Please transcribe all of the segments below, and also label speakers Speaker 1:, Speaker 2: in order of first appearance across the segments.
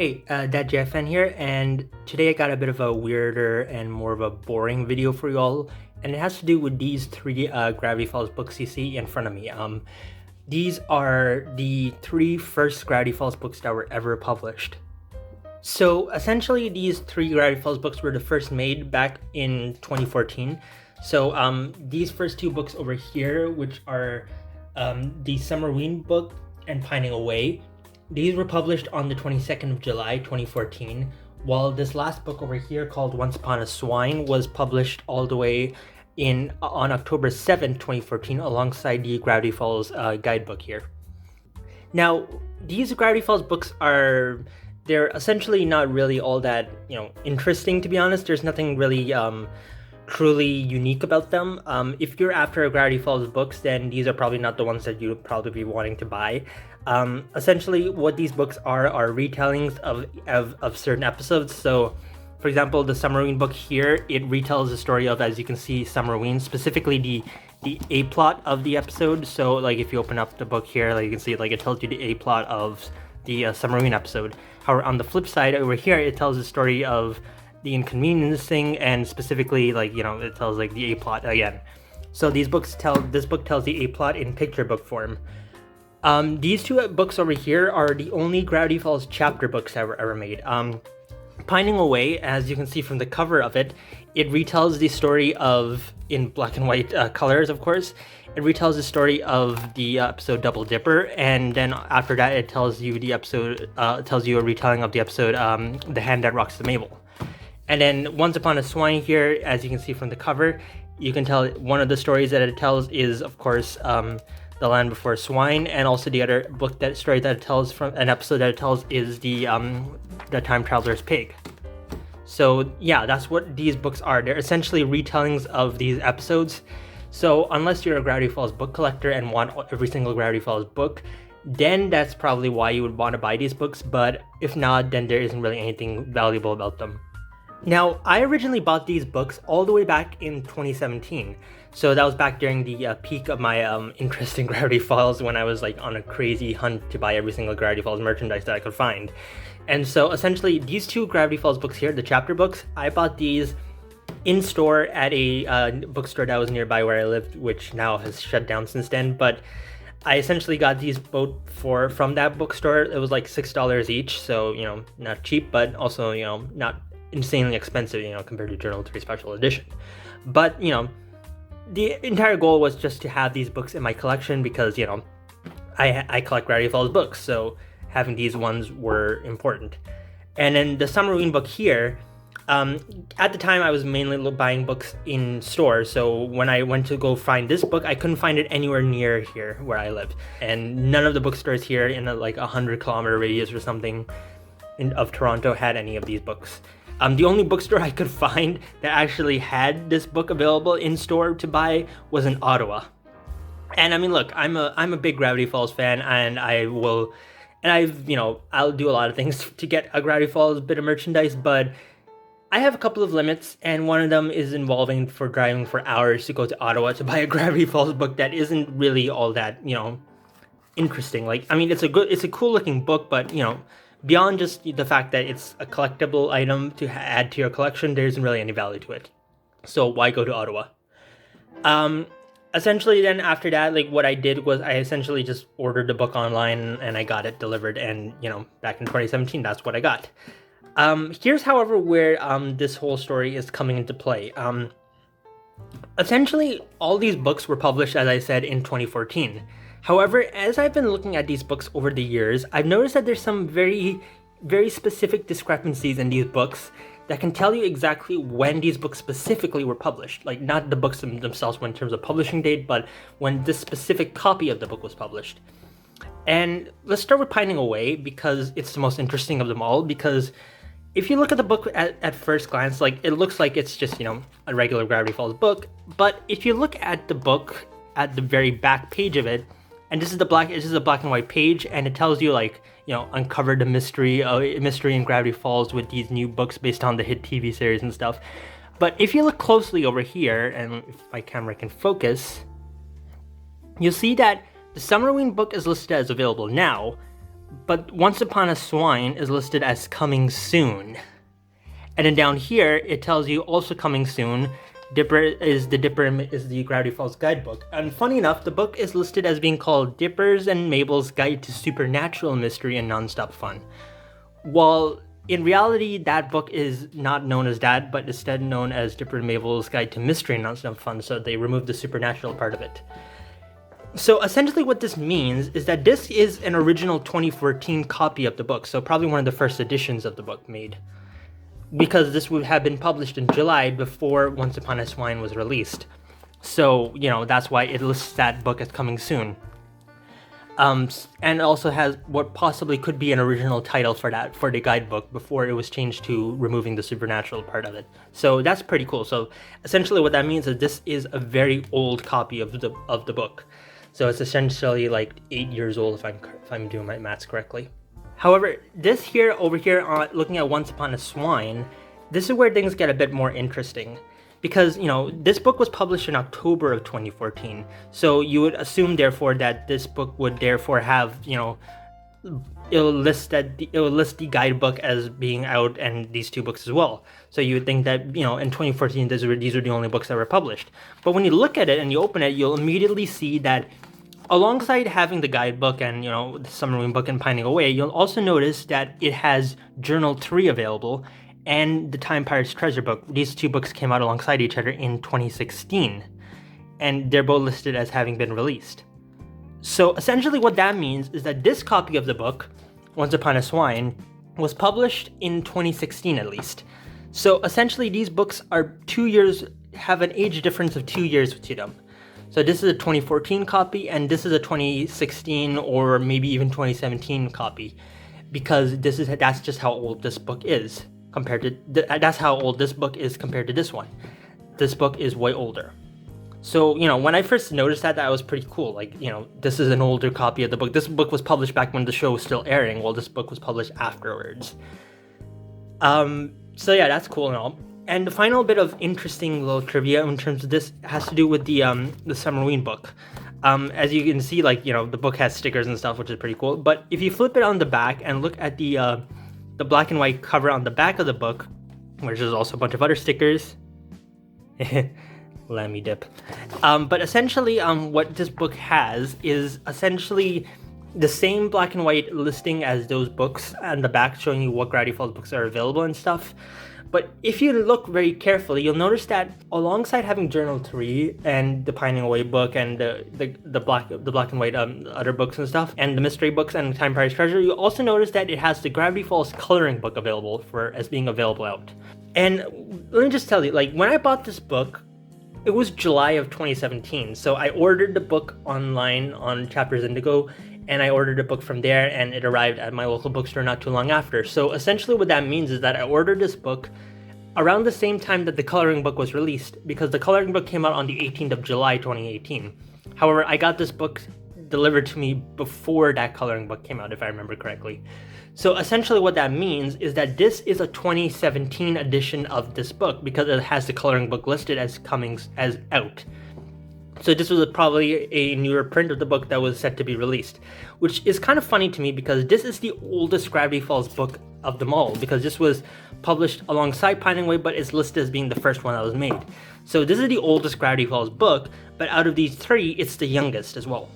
Speaker 1: Hey, JFN here, and today I got a bit of a weirder and more of a boring video for you all, and it has to do with these three Gravity Falls books you see in front of me. These are the three first Gravity Falls books that were ever published. So essentially, these three Gravity Falls books were the first made back in 2014. So these first two books over here, which are the Summerween book and Pining Away, these were published on the 22nd of July 2014, while this last book over here called Once Upon a Swine was published all the way on October 7th, 2014, alongside the Gravity Falls guidebook here. Now, these Gravity Falls books they're essentially not really all that, interesting, to be honest. There's nothing really truly unique about them. If you're after Gravity Falls books, then these are probably not the ones that you'd probably be wanting to buy. Essentially, what these books are retellings of certain episodes. So, for example, the Summerween book here, it retells the story of, as you can see, Summerween, specifically the A plot of the episode. So, like, if you open up the book here, like you can see, like, it tells you the A plot of the Summerween episode. However, on the flip side, over here, it tells the story of the inconveniencing, and specifically, it tells like the A plot again. So this book tells the A plot in picture book form. These two books over here are the only Gravity Falls chapter books that were ever made. Pining Away, as you can see from the cover of it, it retells the story of, in black and white colors, of course, it retells the story of the episode Double Dipper, and then after that it tells you a retelling of the episode The Hand That Rocks the Mabel. And then Once Upon a Swine here, as you can see from the cover, you can tell one of the stories that it tells is, of course, The Land Before Swine, and also the other story that it tells from an episode that it tells is the Time Traveler's Pig. So yeah, that's what these books are. They're essentially retellings of these episodes. So unless you're a Gravity Falls book collector and want every single Gravity Falls book, then that's probably why you would want to buy these books. But if not, then there isn't really anything valuable about them. Now, I originally bought these books all the way back in 2017. So that was back during the peak of my interest in Gravity Falls, when I was like on a crazy hunt to buy every single Gravity Falls merchandise that I could find. And so essentially these two Gravity Falls books here, the chapter books, I bought these in store at a bookstore that was nearby where I lived, which now has shut down since then. But I essentially got these both from that bookstore. It was like $6 each, so not cheap, but also not insanely expensive, compared to Journal 3 Special Edition. But the entire goal was just to have these books in my collection because I collect Gravity Falls books, so having these ones were important. And then the Summerween book here, at the time I was mainly buying books in stores, so when I went to go find this book, I couldn't find it anywhere near here where I lived, and none of the bookstores here in a 100-kilometer radius or something of Toronto had any of these books. The only bookstore I could find that actually had this book available in store to buy was in Ottawa. And I mean, look, I'm a big Gravity Falls fan, and I'll do a lot of things to get a Gravity Falls bit of merchandise, but I have a couple of limits, and one of them is involving for driving for hours to go to Ottawa to buy a Gravity Falls book that isn't really all that, interesting. It's a cool looking book, but beyond just the fact that it's a collectible item to add to your collection, there isn't really any value to it. So why go to Ottawa? Essentially then after that, what I did was I essentially just ordered the book online and I got it delivered, and back in 2017, that's what I got. Here's, however, where this whole story is coming into play. Essentially, all these books were published, as I said, in 2014. However, as I've been looking at these books over the years, I've noticed that there's some very, very specific discrepancies in these books that can tell you exactly when these books specifically were published. Not the books themselves in terms of publishing date, but when this specific copy of the book was published. And let's start with Pining Away, because it's the most interesting of them all, because if you look at the book at first glance, it looks like it's just, a regular Gravity Falls book. But if you look at the book at the very back page of it, and this is a black and white page, and it tells you uncover the mystery in Gravity Falls with these new books based on the hit TV series and stuff. But if you look closely over here, and if my camera can focus, you'll see that the Summerween book is listed as available now, But Once Upon a Swine is listed as coming soon. And then down here, it tells you also coming soon. Dipper is the Gravity Falls guidebook. And funny enough, the book is listed as being called Dipper's and Mabel's Guide to Supernatural Mystery and Nonstop Fun. While in reality, that book is not known as that, but instead known as Dipper and Mabel's Guide to Mystery and Nonstop Fun, so they removed the supernatural part of it. So essentially what this means is that this is an original 2014 copy of the book, so probably one of the first editions of the book made, because this would have been published in July before Once Upon a Swine was released. So, that's why it lists that book as coming soon. And also has what possibly could be an original title for the guidebook before it was changed to removing the supernatural part of it. So that's pretty cool. So essentially what that means is this is a very old copy of the book. So it's essentially like 8 years old if I'm doing my maths correctly. However, over here, looking at Once Upon a Swine, this is where things get a bit more interesting. Because, this book was published in October of 2014. So you would assume, therefore, that this book would therefore have, it'll list the guidebook as being out and these two books as well. So you would think that, in 2014, these were the only books that were published. But when you look at it and you open it, you'll immediately see that alongside having the guidebook and, the submarine book and Pining Away, you'll also notice that it has Journal 3 available and the Time Pirates Treasure book. These two books came out alongside each other in 2016, and they're both listed as having been released. So essentially what that means is that this copy of the book, Once Upon a Swine, was published in 2016 at least. So essentially these books are 2 years, have an age difference of 2 years to them. So this is a 2014 copy, and this is a 2016 or maybe even 2017 copy, because that's just how old this book is that's how old this book is compared to this one. This book is way older. So, when I first noticed that was pretty cool. Like, this is an older copy of the book. This book was published back when the show was still airing, while this book was published afterwards. So yeah, that's cool and all. And the final bit of interesting little trivia in terms of this has to do with the submarine book. As you can see, the book has stickers and stuff, which is pretty cool. But if you flip it on the back and look at the black and white cover on the back of the book, which is also a bunch of other stickers. Let me dip. But essentially, what this book has is essentially the same black and white listing as those books on the back, showing you what Gravity Falls books are available and stuff. But if you look very carefully, you'll notice that alongside having Journal 3 and the Pining Away book and the black and white other books and stuff, and the mystery books and Time Pirates Treasure, you'll also notice that it has the Gravity Falls coloring book available as being available out. And let me just tell you, when I bought this book, it was July of 2017. So I ordered the book online on Chapters Indigo, and I ordered a book from there, and it arrived at my local bookstore not too long after. So essentially what that means is that I ordered this book around the same time that the coloring book was released, because the coloring book came out on the 18th of July 2018. However, I got this book delivered to me before that coloring book came out, if I remember correctly. So essentially what that means is that this is a 2017 edition of this book, because it has the coloring book listed as out. So this was probably a newer print of the book that was set to be released, which is kind of funny to me because this is the oldest Gravity Falls book of them all, because this was published alongside Pining Away, but it's listed as being the first one that was made. So this is the oldest Gravity Falls book, but out of these three, it's the youngest as well.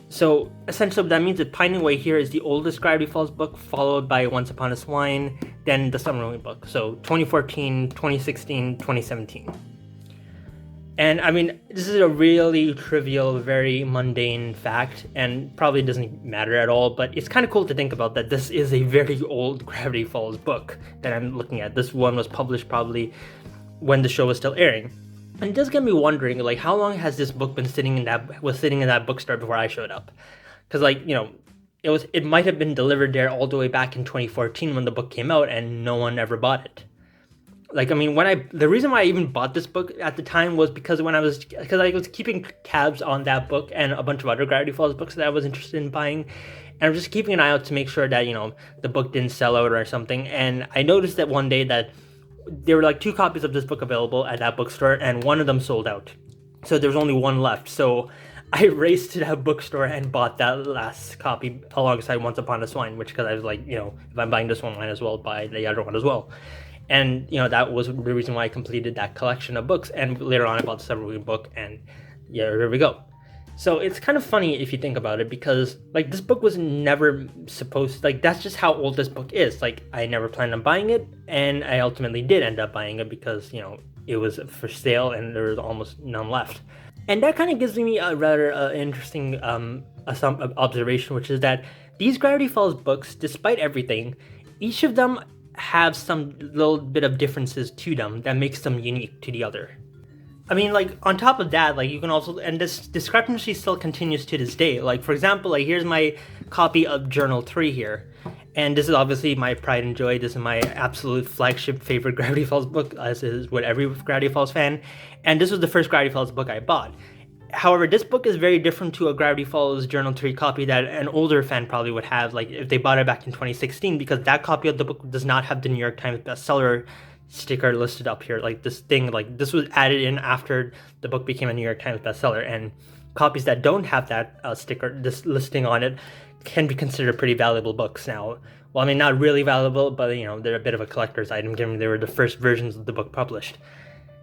Speaker 1: So essentially what that means is Pining Away here is the oldest Gravity Falls book, followed by Once Upon a Swine, then the Submarine book. So 2014, 2016, 2017. And I mean, this is a really trivial, very mundane fact, and probably doesn't matter at all, but it's kind of cool to think about that this is a very old Gravity Falls book that I'm looking at. This one was published probably when the show was still airing. And it does get me wondering, how long has this book been sitting in that bookstore before I showed up? Because, it might have been delivered there all the way back in 2014 when the book came out, and no one ever bought it. The reason why I even bought this book at the time was because I was keeping tabs on that book and a bunch of other Gravity Falls books that I was interested in buying, and I was just keeping an eye out to make sure that, the book didn't sell out or something. And I noticed that one day that there were 2 copies of this book available at that bookstore, and one of them sold out. So there was only one left. So I raced to that bookstore and bought that last copy alongside Once Upon a Swine, which, because I was like, if I'm buying this one, might as well buy the other one as well. And that was the reason why I completed that collection of books. And later on, I bought the submarine book, and yeah, here we go. So it's kind of funny if you think about it, because like this book was never supposed, like that's just how old this book is. Like I never planned on buying it, and I ultimately did end up buying it because it was for sale and there was almost none left. And that kind of gives me a rather interesting observation, which is that these Gravity Falls books, despite everything, each of them have some little bit of differences to them that makes them unique to the other. I mean, like, on top of that, like, you can also, and this discrepancy still continues to this day. Like, for example, like, here's my copy of Journal 3 here. And this is obviously my pride and joy. This is my absolute flagship favorite Gravity Falls book, as is with every Gravity Falls fan. And this was the first Gravity Falls book I bought. However, this book is very different to a Gravity Falls Journal 3 copy that an older fan probably would have, like, if they bought it back in 2016, because that copy of the book does not have the New York Times bestseller sticker listed up here. Like this thing, like this was added in after the book became a New York Times bestseller, and copies that don't have that sticker, this listing on it, can be considered pretty valuable books now. Well, I mean, not really valuable, but they're a bit of a collector's item given they were the first versions of the book published.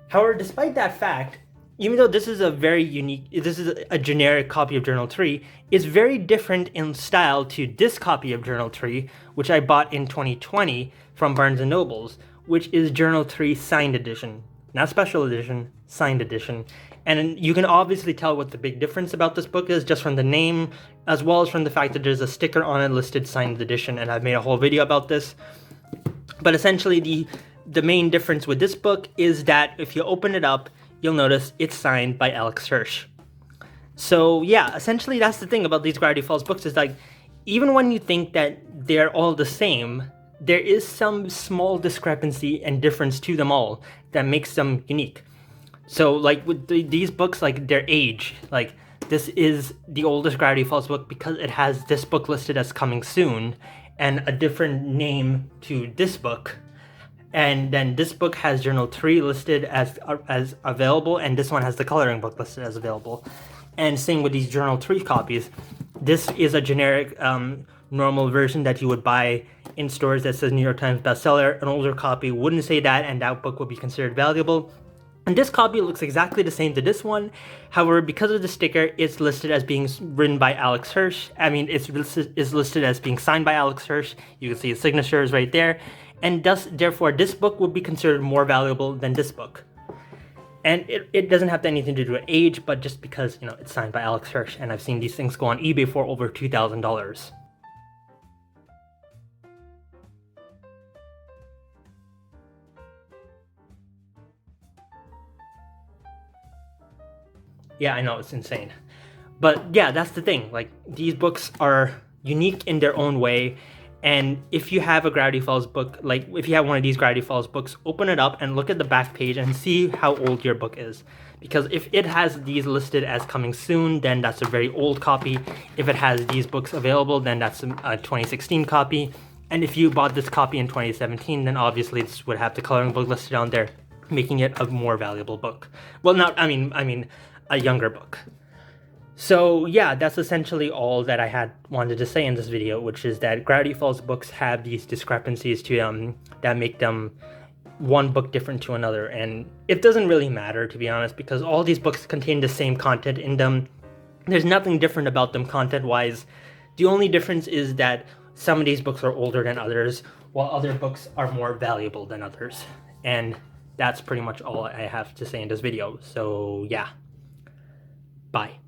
Speaker 1: However, despite that fact, even though this is a generic copy of Journal 3, it's very different in style to this copy of Journal 3, which I bought in 2020 from Barnes & Noble's, which is Journal 3 Signed Edition. Not Special Edition, Signed Edition. And you can obviously tell what the big difference about this book is just from the name, as well as from the fact that there's a sticker on it listed Signed Edition, and I've made a whole video about this. But essentially, the main difference with this book is that if you open it up, you'll notice it's signed by Alex Hirsch. So yeah, essentially that's the thing about these Gravity Falls books, is like, even when you think that they're all the same, there is some small discrepancy and difference to them all that makes them unique. So like with these books, like their age, like this is the oldest Gravity Falls book because it has this book listed as coming soon and a different name to this book. And then this book has Journal 3 listed as available, and this one has the coloring book listed as available. And same with these Journal 3 copies. This is a generic normal version that you would buy in stores that says New York Times bestseller. An older copy wouldn't say that, and that book would be considered valuable. And this copy looks exactly the same to this one. However, because of the sticker, it's listed as being written by Alex Hirsch. I mean, it's listed as being signed by Alex Hirsch. You can see his signature is right there. And therefore, this book would be considered more valuable than this book. And it doesn't have anything to do with age, but just because, it's signed by Alex Hirsch, and I've seen these things go on eBay for over $2,000. Yeah, I know, it's insane. But yeah, that's the thing. Like, these books are unique in their own way. And if you have a Gravity Falls book, like if you have one of these Gravity Falls books, open it up and look at the back page and see how old your book is. Because if it has these listed as coming soon, then that's a very old copy. If it has these books available, then that's a 2016 copy. And if you bought this copy in 2017, then obviously this would have the coloring book listed on there, making it a more valuable book. Well, I mean a younger book. So yeah, that's essentially all that I wanted to say in this video, which is that Gravity Falls books have these discrepancies to them that make them one book different to another. And it doesn't really matter, to be honest, because all these books contain the same content in them. There's nothing different about them content-wise. The only difference is that some of these books are older than others, while other books are more valuable than others. And that's pretty much all I have to say in this video. So yeah. Bye.